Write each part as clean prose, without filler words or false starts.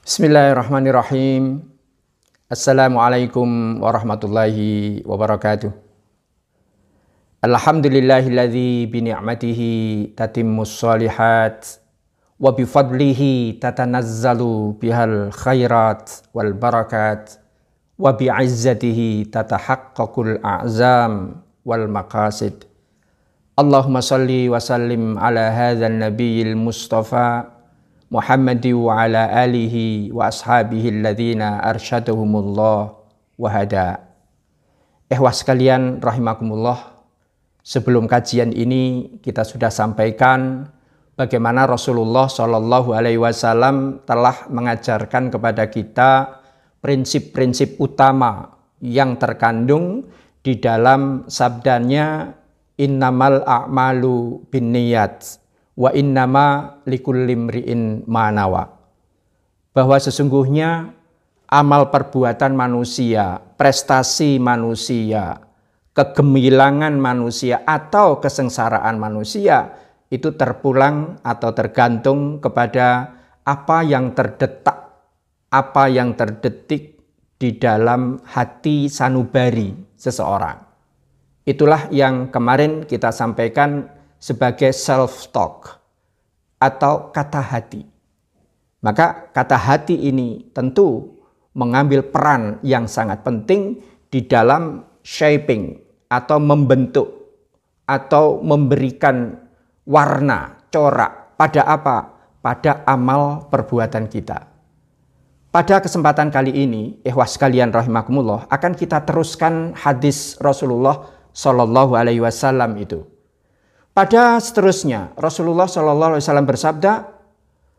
Bismillahirrahmanirrahim. Assalamualaikum warahmatullahi wabarakatuh. Alhamdulillahilladzi bini'matihi tatimmus shalihat wa bifadlihi tatanazzalu bihal khairat wal barakat wa bi'izzatihi tatahaqqaqul a'zam wal maqasid. Allahumma salli wa sallim ala hadzal nabiyil mustafa Muhammadi wa ala alihi wa ashabihi alladhina arsyadahumullah wa hada. Ikhwas sekalian rahimakumullah, sebelum kajian ini kita sudah sampaikan bagaimana Rasulullah Shallallahu Alaihi Wasallam telah mengajarkan kepada kita prinsip-prinsip utama yang terkandung di dalam sabdanya innamal a'malu binniyat wa innama likulli imri'in ma nawa, bahwa sesungguhnya amal perbuatan manusia, prestasi manusia, kegemilangan manusia atau kesengsaraan manusia itu terpulang atau tergantung kepada apa yang terdetak, apa yang terdetik di dalam hati sanubari seseorang. Itulah yang kemarin kita sampaikan sebagai self-talk atau kata hati. Maka kata hati ini tentu mengambil peran yang sangat penting di dalam shaping atau membentuk atau memberikan warna, corak pada apa? Pada amal perbuatan kita. Pada kesempatan kali ini, ikhwas sekalian rahimakumullah, akan kita teruskan hadis Rasulullah Shallallahu Alaihi Wasallam itu. Pada seterusnya Rasulullah Shallallahu Alaihi Wasallam bersabda,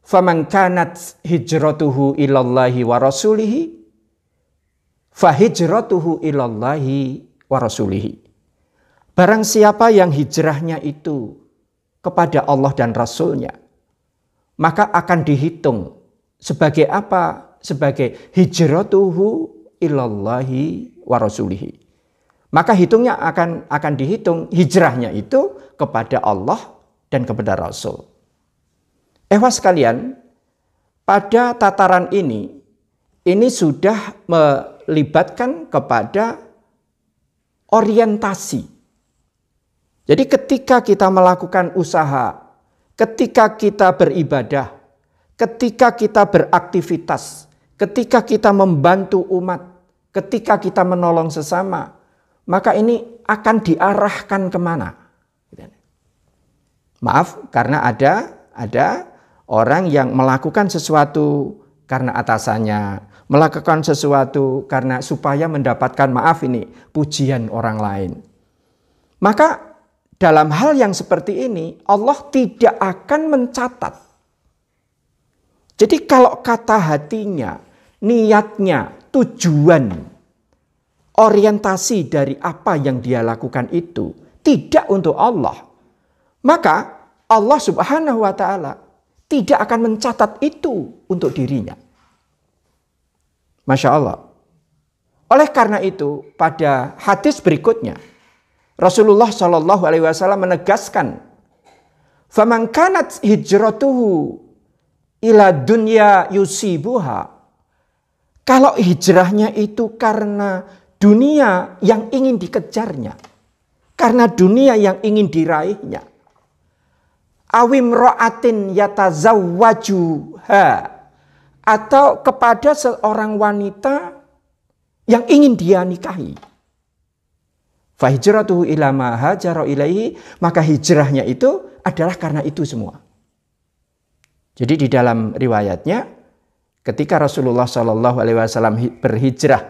"Faman kanat hijratuhu ilallahi wa rasulihi, fahijratuhu ilallahi wa rasulihi." Barang siapa yang hijrahnya itu kepada Allah dan Rasulnya, maka akan dihitung sebagai apa? Sebagai hijratuhu ilallahi wa rasulihi. Maka hitungnya akan dihitung hijrahnya itu kepada Allah dan kepada Rasul. Ikhwas sekalian, pada tataran ini sudah melibatkan kepada orientasi. Jadi ketika kita melakukan usaha, ketika kita beribadah, ketika kita beraktivitas, ketika kita membantu umat, ketika kita menolong sesama, maka ini akan diarahkan kemana? Maaf, karena ada orang yang melakukan sesuatu karena atasannya, melakukan sesuatu karena supaya mendapatkan pujian orang lain. Maka dalam hal yang seperti ini Allah tidak akan mencatat. Jadi kalau kata hatinya, niatnya, tujuan, orientasi dari apa yang dia lakukan itu tidak untuk Allah, maka Allah Subhanahu wa Ta'ala tidak akan mencatat itu untuk dirinya. Masya Allah. Oleh karena itu, pada hadis berikutnya Rasulullah Shallallahu Alaihi Wasallam menegaskan, "Faman kanat hijratuhu ila dunya yusibuha." Kalau hijrahnya itu karena dunia yang ingin dikejarnya, karena dunia yang ingin diraihnya, awim ro'atin yatazawwajuha, atau kepada seorang wanita yang ingin dia nikahi, fahijratuhu ila ma hajara ilaihi, maka hijrahnya itu adalah karena itu semua. Jadi di dalam riwayatnya, ketika Rasulullah Shallallahu Alaihi Wasallam berhijrah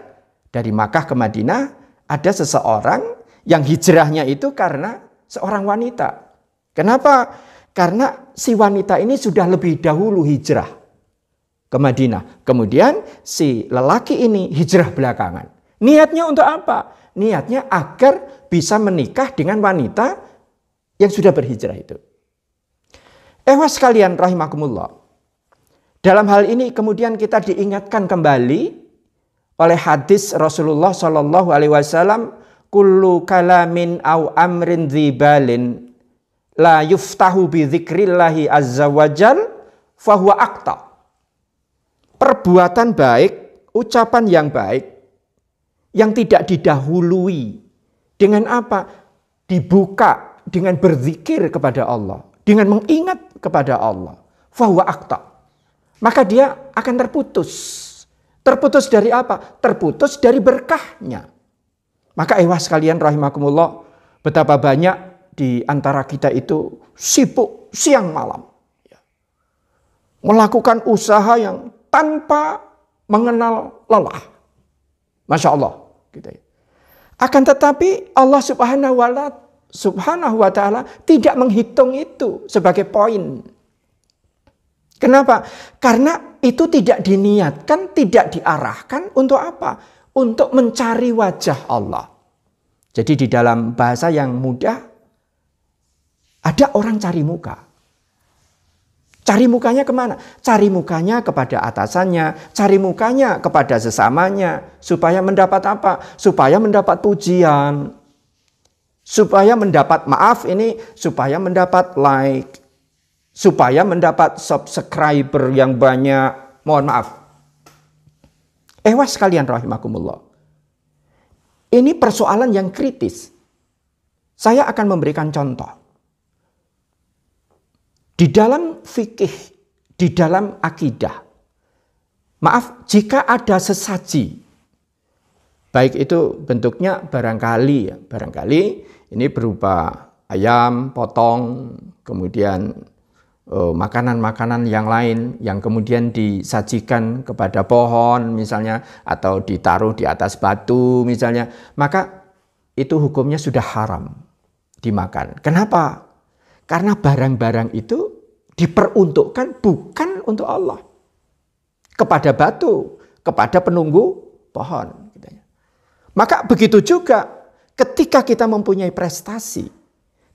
dari Makkah ke Madinah, ada seseorang yang hijrahnya itu karena seorang wanita. Kenapa? Karena si wanita ini sudah lebih dahulu hijrah ke Madinah. Kemudian si lelaki ini hijrah belakangan. Niatnya untuk apa? Niatnya agar bisa menikah dengan wanita yang sudah berhijrah itu. Ikhwas sekalian rahimakumullah. Dalam hal ini kemudian kita diingatkan kembali oleh hadis Rasulullah Shallallahu Alaihi Wasallam, kullu kalamin au amrin dzibalin la yuftahu bi dzikrillahi azza wajal fahuwa aqta. perbuatan baik, ucapan yang baik, yang tidak didahului dengan apa? Dibuka dengan berzikir kepada Allah, dengan mengingat kepada Allah. Fahuwa akta. Maka dia akan terputus. Terputus dari apa? Terputus dari berkahnya. Maka sekalian rahimakumullah, betapa banyak di antara kita itu sibuk siang malam. Melakukan usaha yang tanpa mengenal lelah. Masya Allah. Gitu ya. Akan tetapi Allah Subhanahu wa ta'ala tidak menghitung itu sebagai poin. Kenapa? Karena itu tidak diniatkan, tidak diarahkan untuk apa? Untuk mencari wajah Allah. Jadi di dalam bahasa yang mudah, ada orang cari muka. Cari mukanya kemana? Cari mukanya kepada atasannya, cari mukanya kepada sesamanya. Supaya mendapat apa? Supaya mendapat pujian. Supaya mendapat supaya mendapat like. Supaya mendapat subscriber yang banyak. Mohon maaf. Sekalian rahimakumullah. Ini persoalan yang kritis. Saya akan memberikan contoh. Di dalam fikih, di dalam akidah. Maaf, jika ada sesaji. Baik itu bentuknya barangkali ini berupa ayam, potong, kemudian makanan-makanan yang lain yang kemudian disajikan kepada pohon misalnya atau ditaruh di atas batu misalnya, maka itu hukumnya sudah haram dimakan. Kenapa? Karena barang-barang itu diperuntukkan bukan untuk Allah. Kepada batu, kepada penunggu pohon. Maka begitu juga ketika kita mempunyai prestasi,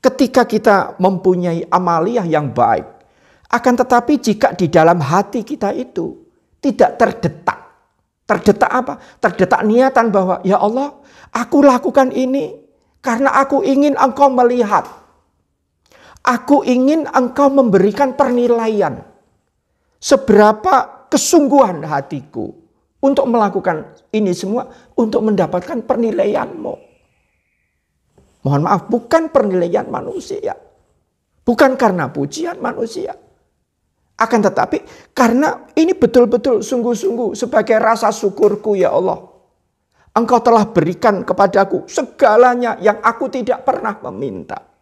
ketika kita mempunyai amaliyah yang baik, akan tetapi jika di dalam hati kita itu tidak terdetak. Terdetak apa? Terdetak niatan bahwa ya Allah, aku lakukan ini karena aku ingin Engkau melihat. Aku ingin Engkau memberikan penilaian. Seberapa kesungguhan hatiku untuk melakukan ini semua untuk mendapatkan penilaian-Mu. Mohon maaf, bukan penilaian manusia. Bukan karena pujian manusia. Akan tetapi karena ini betul-betul sungguh-sungguh sebagai rasa syukurku ya Allah. Engkau telah berikan kepadaku segalanya yang aku tidak pernah meminta.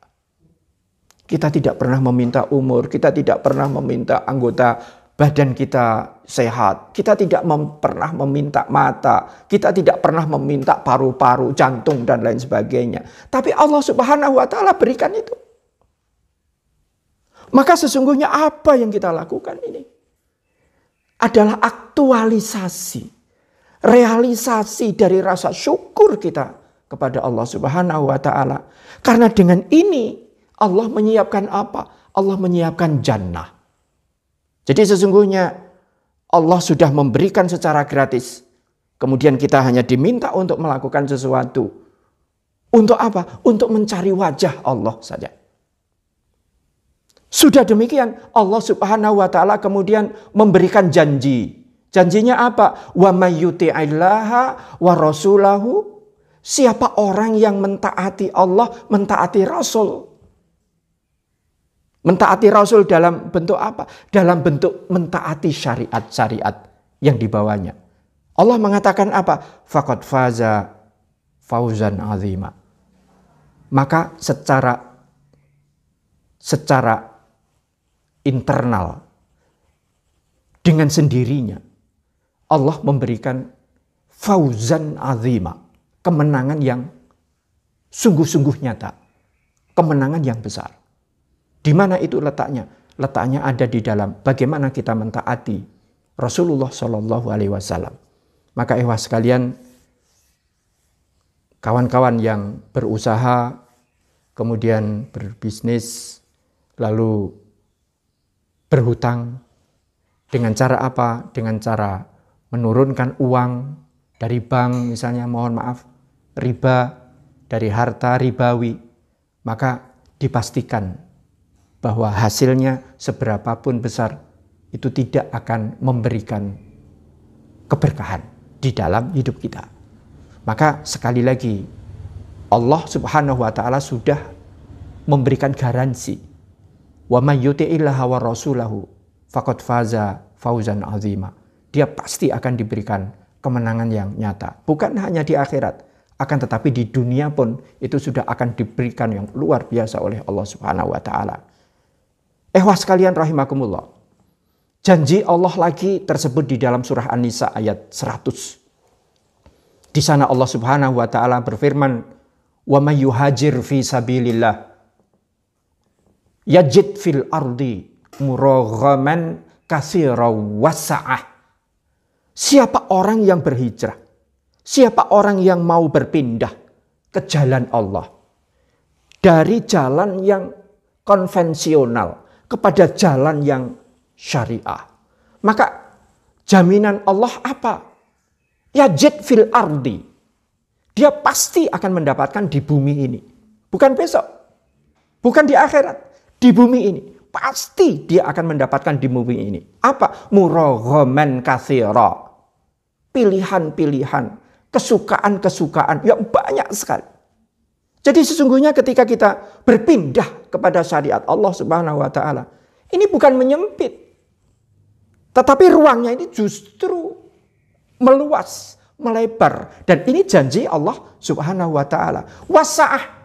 Kita tidak pernah meminta umur, kita tidak pernah meminta anggota badan kita sehat. Kita tidak pernah meminta mata, kita tidak pernah meminta paru-paru, jantung dan lain sebagainya. Tapi Allah Subhanahu wa ta'ala berikan itu. Maka sesungguhnya apa yang kita lakukan ini adalah aktualisasi, realisasi dari rasa syukur kita kepada Allah Subhanahu wa ta'ala. Karena dengan ini Allah menyiapkan apa? Allah menyiapkan jannah. Jadi sesungguhnya Allah sudah memberikan secara gratis. Kemudian kita hanya diminta untuk melakukan sesuatu. Untuk apa? Untuk mencari wajah Allah saja. Sudah demikian Allah Subhanahu wa ta'ala kemudian memberikan janji. Janjinya apa? Wa may yuti'illaha wa rasulahu. Siapa orang yang mentaati Allah, mentaati Rasul. Mentaati Rasul dalam bentuk apa? Dalam bentuk mentaati syariat-syariat yang dibawanya. Allah mengatakan apa? Faqad faza fauzan azima. Maka secara internal dengan sendirinya Allah memberikan fauzan azima. Kemenangan yang sungguh-sungguh nyata. Kemenangan yang besar. Di mana itu letaknya? Letaknya ada di dalam bagaimana kita mentaati Rasulullah Shallallahu Alaihi Wasallam. Maka sekalian, kawan-kawan yang berusaha, kemudian berbisnis, lalu berhutang, dengan cara apa? Dengan cara menurunkan uang dari bank, misalnya mohon maaf, riba dari harta ribawi, maka dipastikan bahwa hasilnya seberapapun besar itu tidak akan memberikan keberkahan di dalam hidup kita. Maka sekali lagi Allah Subhanahu wa taala sudah memberikan garansi. Wa may yuti'illaha wa rasulahu faqad faza fauzan azima. Dia pasti akan diberikan kemenangan yang nyata. Bukan hanya di akhirat, akan tetapi di dunia pun itu sudah akan diberikan yang luar biasa oleh Allah Subhanahu wa taala. Ehwas sekalian rahimakumullah. Janji Allah lagi tersebut di dalam surah An-Nisa ayat 100. Di sana Allah Subhanahu wa taala berfirman, "Wa may yuhajir fi sabilillah yajid fil ardi muraghaman katsira wasa'ah." Siapa orang yang berhijrah, siapa orang yang mau berpindah ke jalan Allah dari jalan yang konvensional kepada jalan yang syariah, maka jaminan Allah apa? Yajid fil ardi. Dia pasti akan mendapatkan di bumi ini. Bukan besok. Bukan di akhirat. Di bumi ini. Pasti dia akan mendapatkan di bumi ini. Apa? Muraghaman katsira. Pilihan-pilihan. Kesukaan-kesukaan yang banyak sekali. Jadi sesungguhnya ketika kita berpindah kepada syariat Allah Subhanahu wa taala, ini bukan menyempit. Tetapi ruangnya ini justru meluas, melebar. Dan ini janji Allah Subhanahu wa taala. Wasa'ah.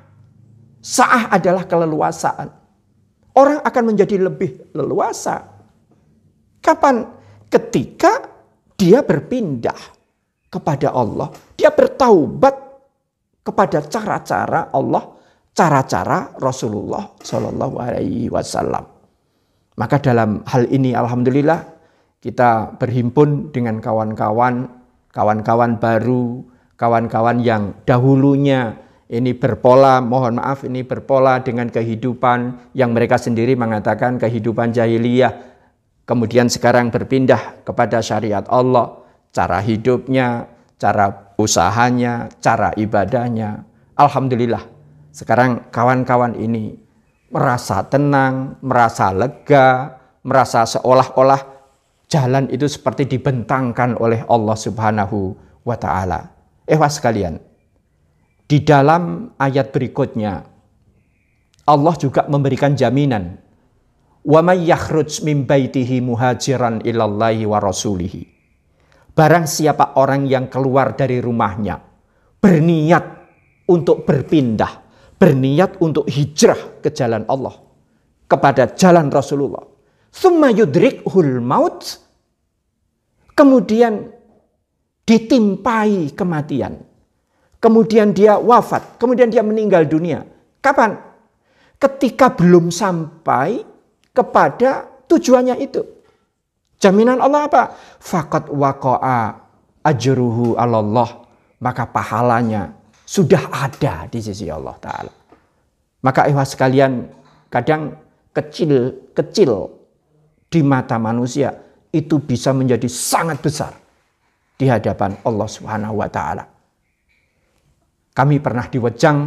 Sa'ah adalah keleluasaan. Orang akan menjadi lebih leluasa. Kapan? Ketika dia berpindah kepada Allah. Dia bertaubat kepada cara-cara Allah, cara-cara Rasulullah Shallallahu Alaihi Wasallam. Maka dalam hal ini alhamdulillah kita berhimpun dengan kawan-kawan baru, kawan-kawan yang dahulunya ini berpola, mohon maaf ini berpola dengan kehidupan yang mereka sendiri mengatakan kehidupan jahiliyah. Kemudian sekarang berpindah kepada syariat Allah, cara hidupnya, cara usahanya, cara ibadahnya. Alhamdulillah sekarang kawan-kawan ini merasa tenang, merasa lega, merasa seolah-olah jalan itu seperti dibentangkan oleh Allah Subhanahu wa taala. Ehwas sekalian, di dalam ayat berikutnya Allah juga memberikan jaminan, "Wa may yakhruj min baitihi muhajiran ilallahi wa rasulihi." Barang siapa orang yang keluar dari rumahnya berniat untuk berpindah, berniat untuk hijrah ke jalan Allah, kepada jalan Rasulullah, tsumma yudrikhul maut, kemudian ditimpai kematian, kemudian dia wafat, kemudian dia meninggal dunia. Kapan? Ketika belum sampai kepada tujuannya itu. Jaminan Allah apa? Faqad waqa'a ajruhu 'alallah, maka pahalanya sudah ada di sisi Allah Ta'ala. Maka ikhwas sekalian, kadang kecil di mata manusia itu bisa menjadi sangat besar di hadapan Allah Subhanahu wa taala. Kami pernah diwejang,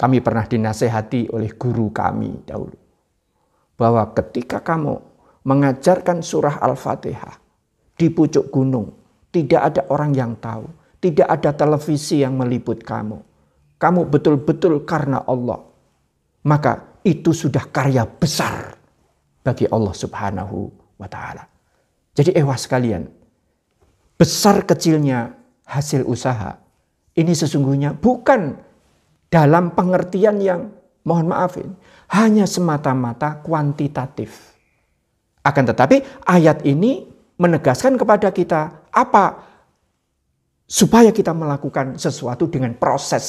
kami pernah dinasehati oleh guru kami dahulu, bahwa ketika kamu mengajarkan surah Al-Fatihah di pucuk gunung, tidak ada orang yang tahu, tidak ada televisi yang meliput kamu. Kamu betul-betul karena Allah. Maka itu sudah karya besar bagi Allah Subhanahu wa taala. Jadi ehwas sekalian, besar kecilnya hasil usaha ini sesungguhnya bukan dalam pengertian yang mohon maafin, hanya semata-mata kuantitatif. Akan tetapi ayat ini menegaskan kepada kita apa? Supaya kita melakukan sesuatu dengan proses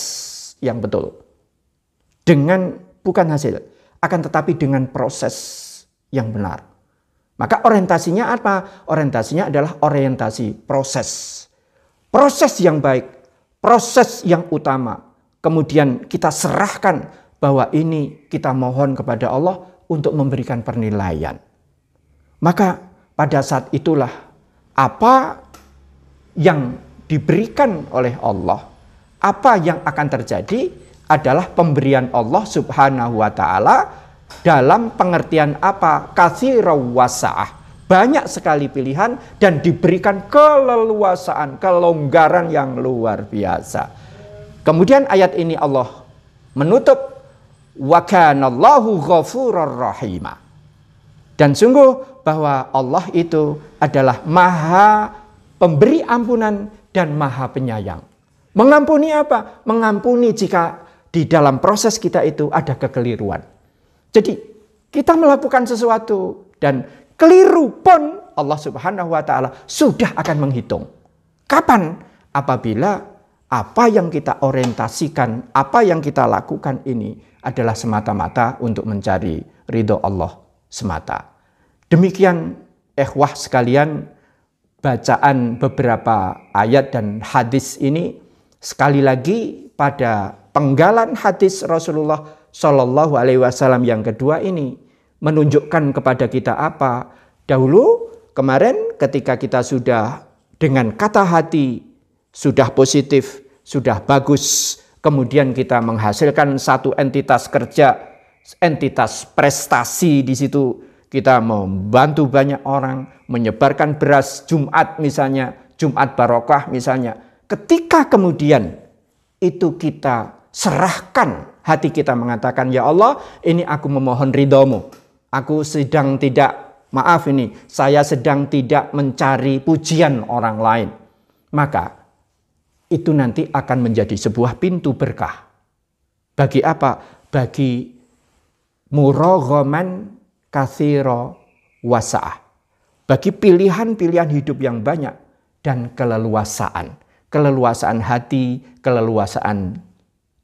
yang betul. Dengan bukan hasil, akan tetapi dengan proses yang benar. Maka orientasinya apa? Orientasinya adalah orientasi proses. Proses yang baik, proses yang utama. Kemudian kita serahkan bahwa ini kita mohon kepada Allah untuk memberikan penilaian. Maka pada saat itulah apa yang diberikan oleh Allah, apa yang akan terjadi adalah pemberian Allah Subhanahu wa taala dalam pengertian apa? Katsira wasa'ah, banyak sekali pilihan dan diberikan keleluasaan, kelonggaran yang luar biasa. Kemudian ayat ini Allah menutup wa kanallahu ghafurur rahima. Dan sungguh bahwa Allah itu adalah Maha Pemberi ampunan dan Maha Penyayang. Mengampuni apa? Mengampuni jika di dalam proses kita itu ada kekeliruan. Jadi kita melakukan sesuatu dan keliru pun Allah Subhanahu wa taala sudah akan menghitung. Kapan? Apabila apa yang kita orientasikan, apa yang kita lakukan ini adalah semata-mata untuk mencari ridho Allah semata. Demikian ikhwah sekalian, bacaan beberapa ayat dan hadis ini sekali lagi pada penggalan hadis Rasulullah Shallallahu Alaihi Wasallam yang kedua ini menunjukkan kepada kita apa? Dahulu kemarin ketika kita sudah dengan kata hati sudah positif, sudah bagus, kemudian kita menghasilkan satu entitas kerja, entitas prestasi di situ, kita membantu banyak orang, menyebarkan beras Jumat misalnya, Jumat barokah misalnya. Ketika kemudian itu kita serahkan, hati kita mengatakan, ya Allah, ini aku memohon ridhomu. Aku sedang saya sedang tidak mencari pujian orang lain. Maka itu nanti akan menjadi sebuah pintu berkah. Bagi apa? Bagi muraghaman katsira wasa'ah. Bagi pilihan-pilihan hidup yang banyak dan keleluasaan. Keleluasaan hati, keleluasaan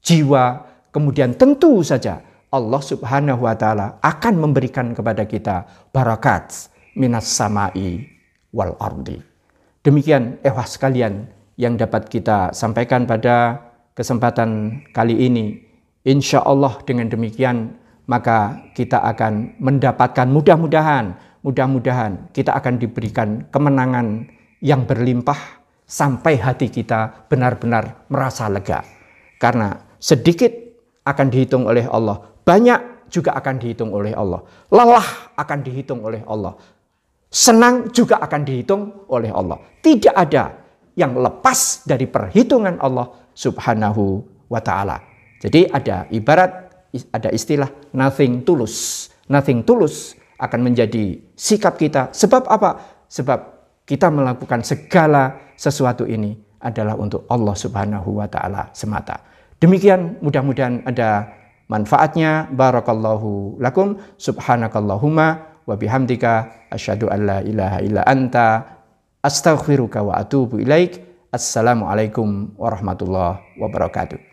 jiwa. Kemudian tentu saja Allah Subhanahu wa taala akan memberikan kepada kita barakat minas samai wal ardi. Demikian ikhwah sekalian yang dapat kita sampaikan pada kesempatan kali ini. Insya Allah dengan demikian maka kita akan mendapatkan mudah-mudahan kita akan diberikan kemenangan yang berlimpah sampai hati kita benar-benar merasa lega. Karena sedikit akan dihitung oleh Allah, banyak juga akan dihitung oleh Allah. Lelah akan dihitung oleh Allah. Senang juga akan dihitung oleh Allah. Tidak ada yang lepas dari perhitungan Allah Subhanahu wa ta'ala. Jadi ada istilah nothing tulus. Nothing tulus akan menjadi sikap kita. Sebab apa? Sebab kita melakukan segala sesuatu ini adalah untuk Allah Subhanahu wa ta'ala semata. Demikian mudah-mudahan ada manfaatnya. Barakallahu lakum. Subhanakallahumma wa bihamdika asyhadu an la ilaha illa anta astaghfiruka wa atubu ilaik. Assalamualaikum warahmatullahi wabarakatuh.